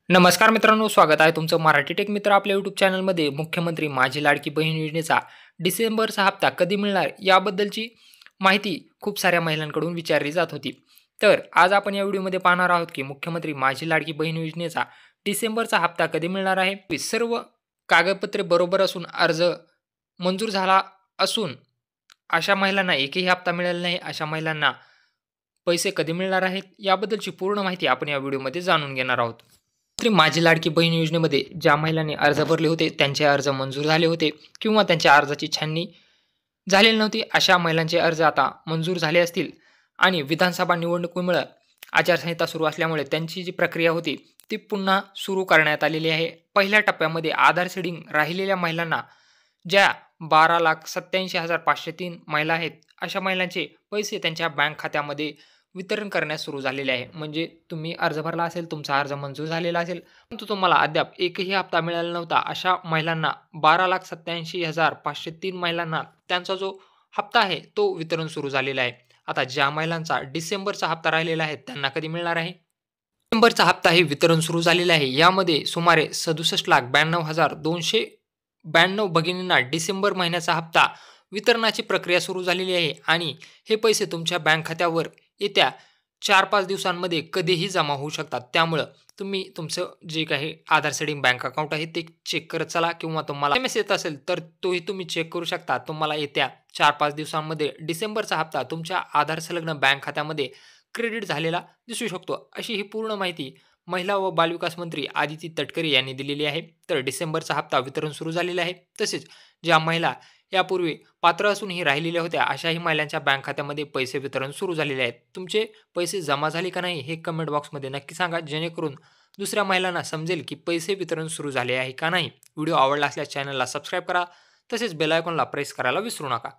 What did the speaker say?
नमस्कार मित्रांनो, स्वागत आहे तुमचं मराठी टेक मित्र आपल्या यूट्यूब चॅनलमध्ये. मुख्यमंत्री माझी लाडकी बहीण योजनेचा डिसेंबरचा हप्ता कधी मिळणार याबद्दलची माहिती खूप साऱ्या महिलांकडून विचारली जात होती. तर आज आपण या व्हिडिओमध्ये पाहणार आहोत की मुख्यमंत्री माझी लाडकी बहीण योजनेचा डिसेंबरचा हप्ता कधी मिळणार आहे. सर्व कागदपत्रे बरोबर असून अर्ज मंजूर झाला असून अशा महिलांना एकही हप्ता मिळाला नाही, अशा महिलांना पैसे कधी मिळणार आहेत याबद्दलची पूर्ण माहिती आपण या व्हिडिओमध्ये जाणून घेणार आहोत. माझी लाडकी बहीण योजनेमध्ये ज्या महिलांनी अर्ज भरले होते त्यांचे अर्ज मंजूर झाले होते किंवा त्यांच्या अर्जाची छाननी झालेली नव्हती, अशा महिलांचे अर्ज आता मंजूर झाले असतील आणि विधानसभा निवडणुकीमुळे आचारसंहिता सुरू असल्यामुळे त्यांची जी प्रक्रिया होती ती पुन्हा सुरू करण्यात आलेली आहे. पहिल्या टप्प्यामध्ये आधार सीडिंग राहिलेल्या महिलांना, ज्या 12,87,503 महिला आहेत, अशा महिलांचे पैसे त्यांच्या बँक खात्यामध्ये वितरण करण्यास सुरू झालेले आहे. म्हणजे तुम्ही अर्ज भरला असेल, तुमचा अर्ज मंजूर झालेला असेल, परंतु तुम्हाला अद्याप एकही हप्ता मिळाला नव्हता, अशा महिलांना 12,87,503 महिलांना त्यांचा जो हप्ता आहे तो वितरण सुरू झालेला आहे. आता ज्या महिलांचा डिसेंबरचा हप्ता राहिलेला आहे त्यांना कधी मिळणार आहे? डिसेंबरचा हप्ता हे वितरण सुरू झालेले आहे. यामध्ये सुमारे 67,92,292 भगिनींना डिसेंबर महिन्याचा हप्ता वितरणाची प्रक्रिया सुरू झालेली आहे आणि हे पैसे तुमच्या बँक खात्यावर येत्या 4-5 दिवसांमध्ये कधीही जमा होऊ शकतात. त्यामुळं तुम्ही तुमचं जे काही आधार सेडिंग बँक अकाउंट आहे ते चेक करत चला किंवा तुम्हाला SMS येत असेल तर तोही तुम्ही चेक करू शकता. तुम्हाला येत्या 4-5 दिवसांमध्ये डिसेंबरचा हप्ता तुमच्या आधार संलग्न बँक खात्यामध्ये क्रेडिट झालेला दिसू शकतो. अशी ही पूर्ण माहिती महिला व बालविकास मंत्री आदिती तटकरे यांनी दिलेली आहे. तर डिसेंबरचा हप्ता वितरण सुरू झालेला आहे. तसेच ज्या महिला यापूर्वी पात्र असूनही राहिलेल्या होत्या, अशाही महिलांच्या बँक खात्यामध्ये पैसे वितरण सुरू झालेले आहेत. तुमचे पैसे जमा झाले का नाही हे कमेंट बॉक्समध्ये नक्की सांगा, जेणेकरून दुसऱ्या महिलांना समजेल की पैसे वितरण सुरू झाले आहे का नाही. व्हिडिओ आवडला असल्यास चॅनलला सबस्क्राईब करा, तसेच बेल आयकॉनला प्रेस करायला विसरू नका.